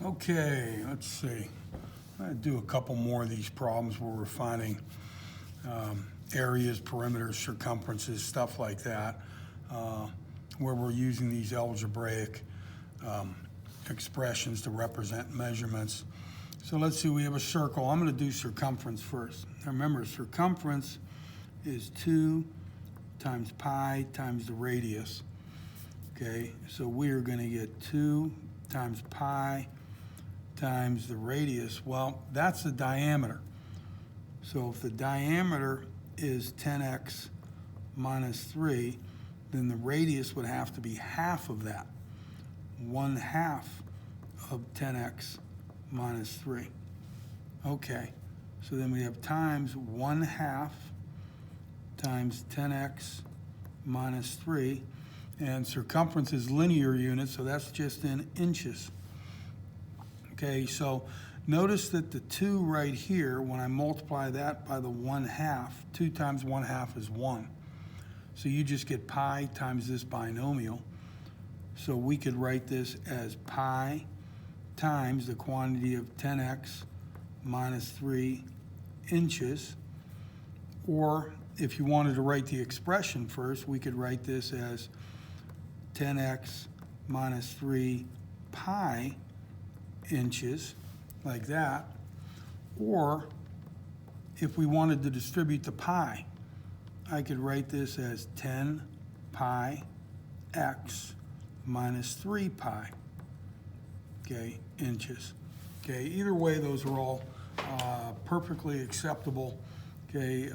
Okay, let's see. I'm going to do a couple more of these problems where we're finding areas, perimeters, circumferences, stuff like that, where we're using these algebraic expressions to represent measurements. So let's see, we have a circle. I'm going to do circumference first. Now remember, circumference is 2 times pi times the radius. Okay, so we are going to get 2 times pi times the radius. Well, that's the diameter. So if the diameter is 10x minus 3, then the radius would have to be half of that. 1/2 of 10x minus 3. Okay, so then we have times 1/2 times 10x minus 3. And circumference is linear units, so that's just in inches. Okay, so notice that the 2 right here, when I multiply that by the 1/2, 2 times 1/2 is 1. So you just get pi times this binomial. So we could write this as pi times the quantity of 10x minus 3 inches. Or if you wanted to write the expression first, we could write this as 10x minus 3 pi inches, like that. Or if we wanted to distribute the pi, I could write this as 10 pi x minus 3 pi, okay, inches. Okay, either way, those are all perfectly acceptable, okay,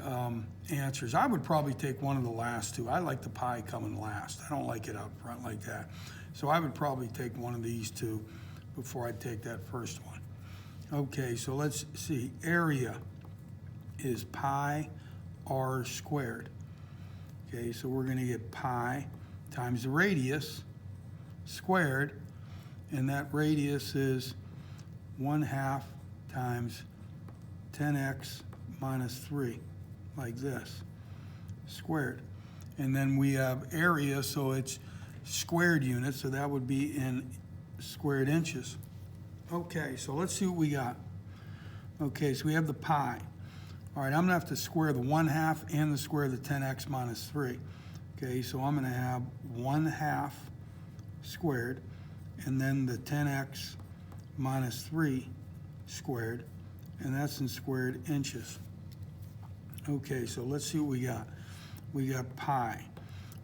answers. I would probably take one of the last two. I like the pi coming last. I don't like it out front like that. So I would probably take one of these two before I take that first one. Okay, so let's see. Area is pi r squared. Okay, so we're going to get pi times the radius squared, and that radius is 1/2 times 10x minus 3, like this, squared. And then we have area, so it's squared units, so that would be in squared inches. Okay, so let's see what we got. Okay, so we have the pi. All right, I'm gonna have to square the 1/2 and the square of the 10x minus 3. Okay, so I'm gonna have 1/2 squared, and then the 10x minus 3 squared, and that's in squared inches. Okay, so let's see what we got. We got pi.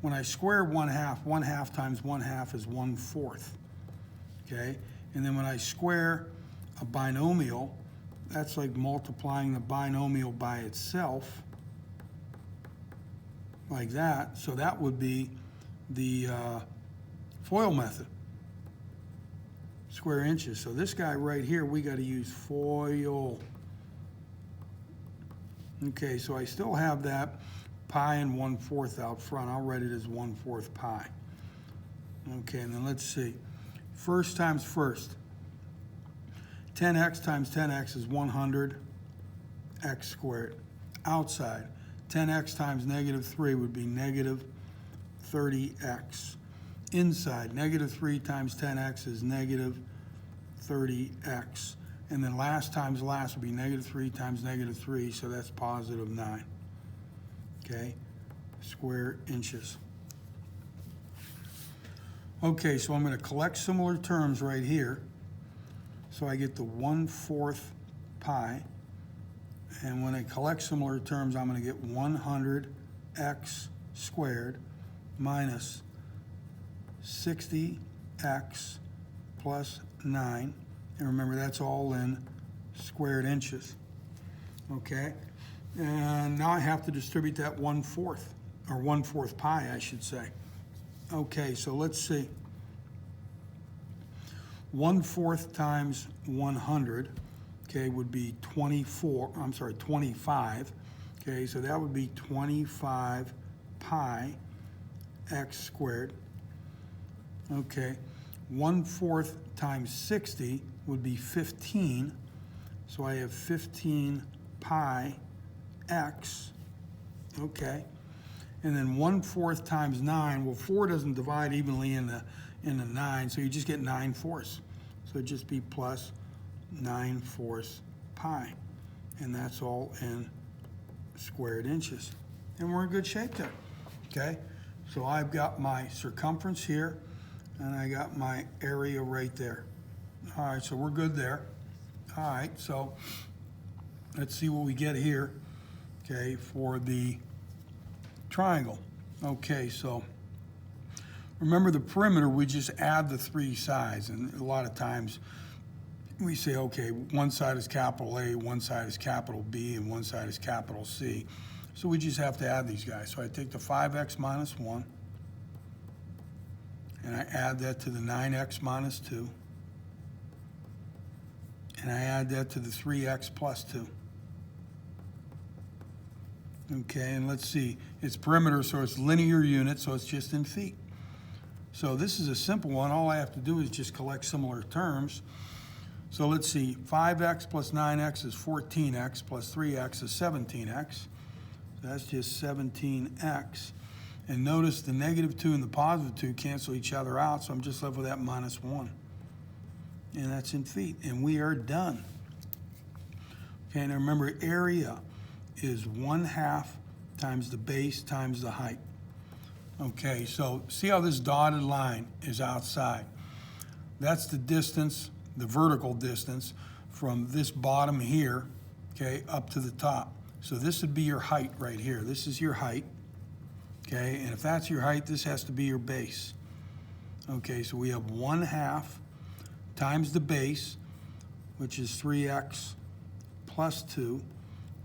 When I square 1/2, 1/2 times 1/2 is 1/4. Okay, and then when I square a binomial, that's like multiplying the binomial by itself, like that. So that would be the FOIL method, square inches. So this guy right here, we got to use FOIL. Okay, so I still have that pi and 1/4 out front. I'll write it as 1/4 pi. Okay, and then let's see. First times first. 10x times 10x is 100 x squared. Outside, 10x times -3 would be -30x. Inside, -3 times 10x is -30x. And then last times last would be -3 times -3, so that's +9. Okay, square inches. Okay, so I'm going to collect similar terms right here. So I get the 1/4 pi. And when I collect similar terms, I'm going to get 100x squared minus 60x plus 9. And remember, that's all in squared inches. Okay? And now I have to distribute that 1/4, or 1/4 pi, I should say. Okay, so let's see. 1/4 times 100, okay, would be 25. Okay, so that would be 25 pi x squared. Okay, 1/4 times 60 would be 15. So I have 15 pi x. Okay, and then 1/4 times 9. Well, 4 doesn't divide evenly in the 9, so you just get 9/4. So it'd just be plus 9/4 pi. And that's all in squared inches. And we're in good shape there, okay? So I've got my circumference here, and I got my area right there. All right, so we're good there. All right, so let's see what we get here, okay, for the triangle. Okay, so remember the perimeter, we just add the three sides, and a lot of times we say, okay, one side is capital A, one side is capital B, and one side is capital C. So we just have to add these guys. So I take the 5x minus 1, and I add that to the 9x minus 2, and I add that to the 3x plus 2. Okay, and let's see, it's perimeter, so it's linear units, so it's just in feet. So this is a simple one. All I have to do is just collect similar terms. So let's see, 5x plus 9x is 14x, plus 3x is 17x. So that's just 17x. And notice the negative 2 and the positive 2 cancel each other out, so I'm just left with that minus 1. And that's in feet, and we are done. Okay, now remember, area is 1/2 times the base times the height. Okay, so see how this dotted line is outside? That's the distance, the vertical distance from this bottom here, okay, up to the top. So this would be your height right here. This is your height, okay, and if that's your height, this has to be your base. Okay, so we have 1/2 times the base, which is 3x plus 2,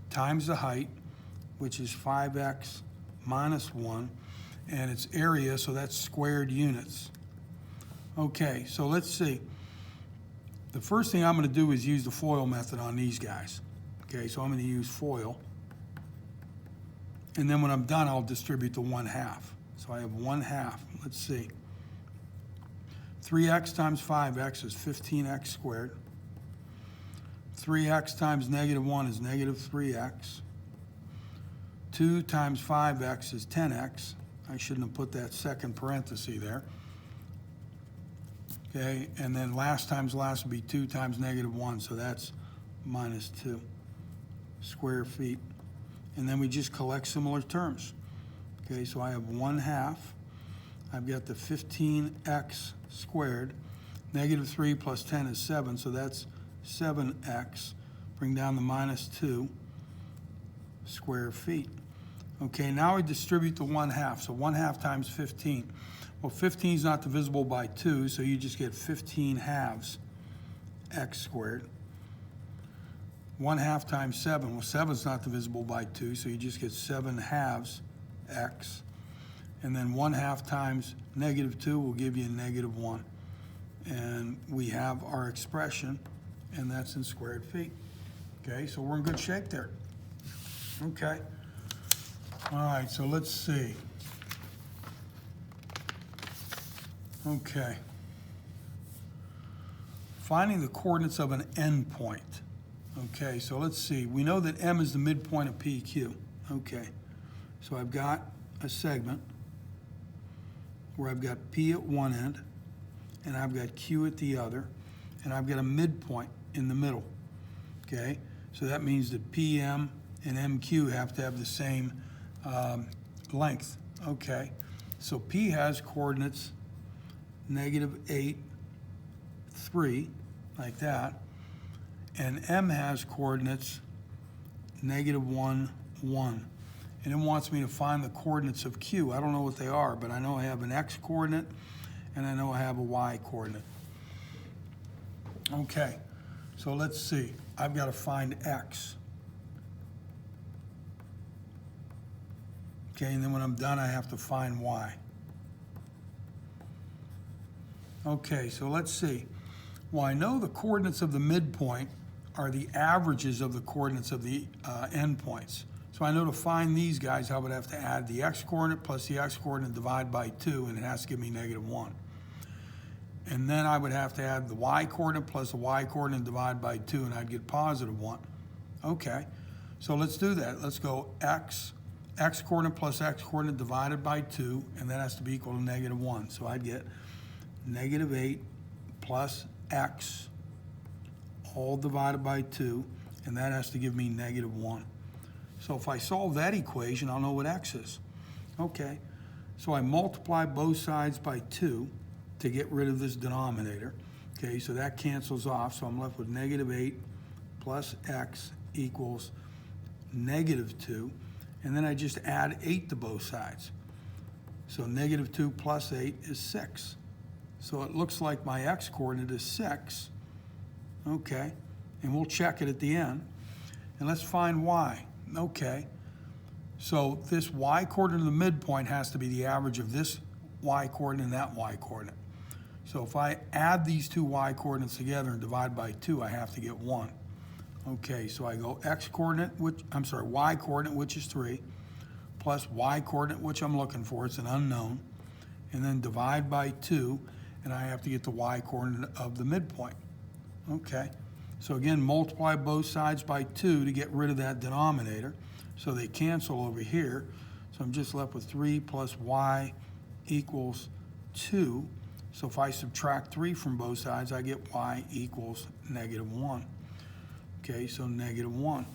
times the height, which is 5x minus 1, and it's area, so that's squared units. Okay, so let's see. The first thing I'm going to do is use the FOIL method on these guys. Okay, so I'm going to use FOIL. And then when I'm done, I'll distribute the 1/2. So I have 1/2. Let's see. 3x times 5x is 15x squared. 3x times -1 is -3x. 2 times 5x is 10x. I shouldn't have put that second parenthesis there. Okay, and then last times last would be 2 times -1, so that's minus 2 square feet. And then we just collect similar terms. Okay, so I have 1/2. I've got the 15x squared. -3 plus 10 is 7, so that's 7x. Bring down the minus 2 square feet. Okay, now we distribute the 1/2. So 1/2 times 15. Well, 15 is not divisible by 2, so you just get 15 halves x squared. 1/2 times 7. Well, 7 is not divisible by 2, so you just get 7 halves x. And then 1/2 times -2 will give you -1. And we have our expression, and that's in squared feet. Okay, so we're in good shape there. Okay. All right, so let's see. Okay. Finding the coordinates of an endpoint. Okay, so let's see. We know that M is the midpoint of PQ. Okay, so I've got a segment where I've got P at one end, and I've got Q at the other, and I've got a midpoint in the middle. Okay, so that means that PM and MQ have to have the same length. Okay, so P has coordinates -8, 3, like that, and M has coordinates -1, 1. And it wants me to find the coordinates of Q. I don't know what they are, but I know I have an X coordinate, and I know I have a Y coordinate. Okay, so let's see. I've got to find X. Okay, and then when I'm done, I have to find Y. Okay, so let's see. Well, I know the coordinates of the midpoint are the averages of the coordinates of the endpoints. So I know to find these guys, I would have to add the X coordinate plus the X coordinate divide by 2, and it has to give me -1. And then I would have to add the Y coordinate plus the Y coordinate divide by 2, and I'd get +1. Okay, so let's do that. Let's go X coordinate plus X coordinate divided by 2, and that has to be equal to -1. So I'd get -8 plus x all divided by 2, and that has to give me -1. So if I solve that equation, I'll know what x is. Okay, so I multiply both sides by 2 to get rid of this denominator. Okay, so that cancels off, so I'm left with -8 plus x equals -2, and then I just add 8 to both sides. So -2 plus 8 is 6. So it looks like my x-coordinate is 6. Okay, and we'll check it at the end. And let's find y. Okay, so this y-coordinate of the midpoint has to be the average of this y-coordinate and that y-coordinate. So if I add these two y-coordinates together and divide by 2, I have to get 1. Okay, so I go y-coordinate, which is 3, plus y-coordinate, which I'm looking for, it's an unknown, and then divide by 2, and I have to get the y-coordinate of the midpoint. Okay, so again, multiply both sides by 2 to get rid of that denominator, so they cancel over here. So I'm just left with 3 plus y equals 2. So if I subtract 3 from both sides, I get y equals -1. Okay, so -1.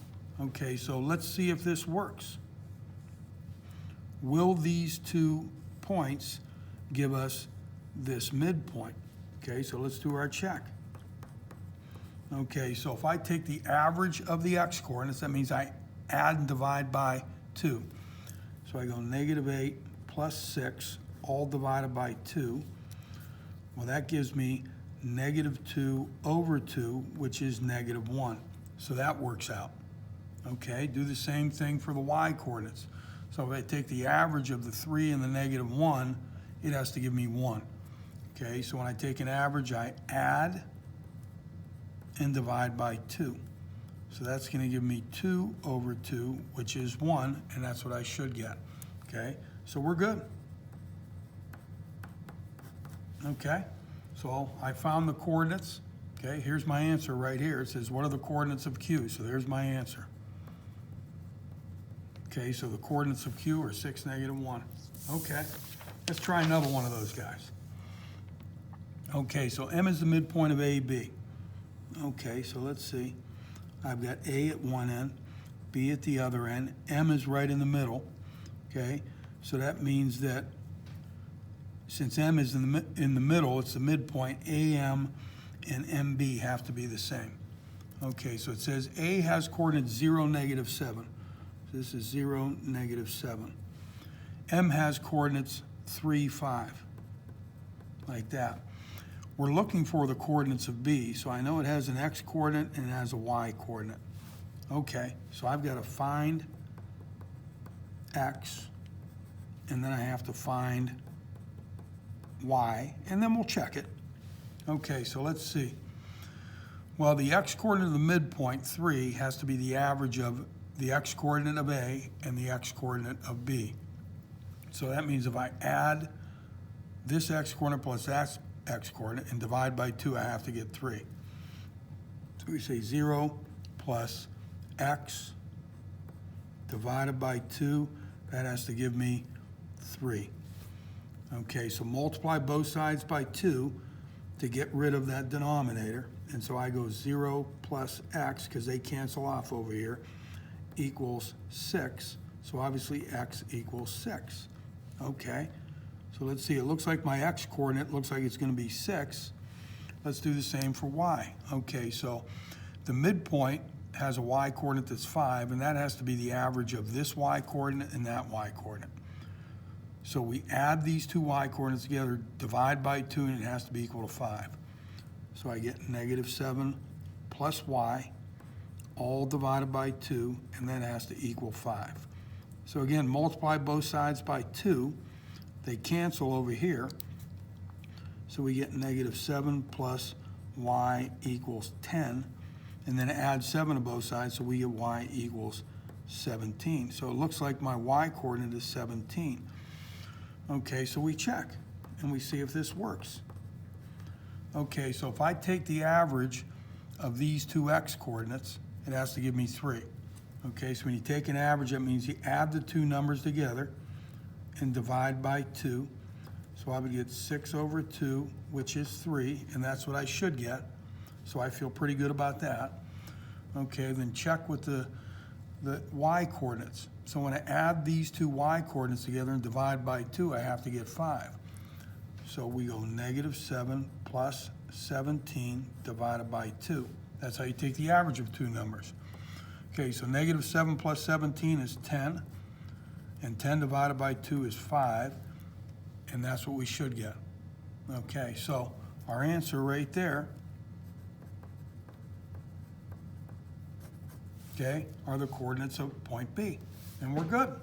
Okay, so let's see if this works. Will these 2 points give us this midpoint? Okay, so let's do our check. Okay, so if I take the average of the x-coordinates, that means I add and divide by 2. So I go -8 plus 6, all divided by 2. Well, that gives me -2 over 2, which is -1. So that works out. Okay, do the same thing for the y-coordinates. So if I take the average of the 3 and the -1, it has to give me 1. Okay, so when I take an average, I add and divide by 2. So that's going to give me 2 over 2, which is 1, and that's what I should get. Okay, so we're good. Okay, so I found the coordinates. Okay, here's my answer right here. It says, what are the coordinates of Q? So there's my answer. Okay, so the coordinates of Q are 6, -1. Okay, let's try another one of those guys. Okay, so M is the midpoint of AB. Okay, so let's see. I've got A at one end, B at the other end. M is right in the middle. Okay, so that means that since M is in the middle, it's the midpoint, AM and MB have to be the same. Okay, so it says A has coordinates 0, -7. So this is 0, -7. M has coordinates 3, 5, like that. We're looking for the coordinates of B, so I know it has an x-coordinate and it has a y-coordinate. Okay, so I've got to find x, and then I have to find y, and then we'll check it. Okay, so let's see. Well, the x-coordinate of the midpoint, 3, has to be the average of the x-coordinate of A and the x-coordinate of B. So that means if I add this x-coordinate plus that x-coordinate and divide by 2, I have to get 3. So we say 0 plus x divided by 2, that has to give me 3. Okay, so multiply both sides by 2 to get rid of that denominator. And so I go 0 plus x, because they cancel off over here, equals 6. So obviously x equals 6. Okay, so let's see. It looks like my x-coordinate looks like it's going to be 6. Let's do the same for y. Okay, so the midpoint has a y-coordinate that's 5, and that has to be the average of this y-coordinate and that y-coordinate. So we add these two y-coordinates together, divide by 2, and it has to be equal to 5. So I get -7 plus y, all divided by 2, and that has to equal 5. So again, multiply both sides by 2. They cancel over here. So we get -7 plus y equals 10, and then add 7 to both sides, so we get y equals 17. So it looks like my y-coordinate is 17. Okay, so we check, and we see if this works. Okay, so if I take the average of these two x-coordinates, it has to give me 3. Okay, so when you take an average, that means you add the two numbers together and divide by 2. So I would get 6 over 2, which is 3, and that's what I should get. So I feel pretty good about that. Okay, then check with the y coordinates. So when I add these two y coordinates together and divide by 2, I have to get 5. So we go -7 plus 17 divided by 2. That's how you take the average of two numbers. Okay, so -7 plus 17 is 10, and 10 divided by 2 is 5, and that's what we should get. Okay, so our answer right there, okay, are the coordinates of point B, and we're good.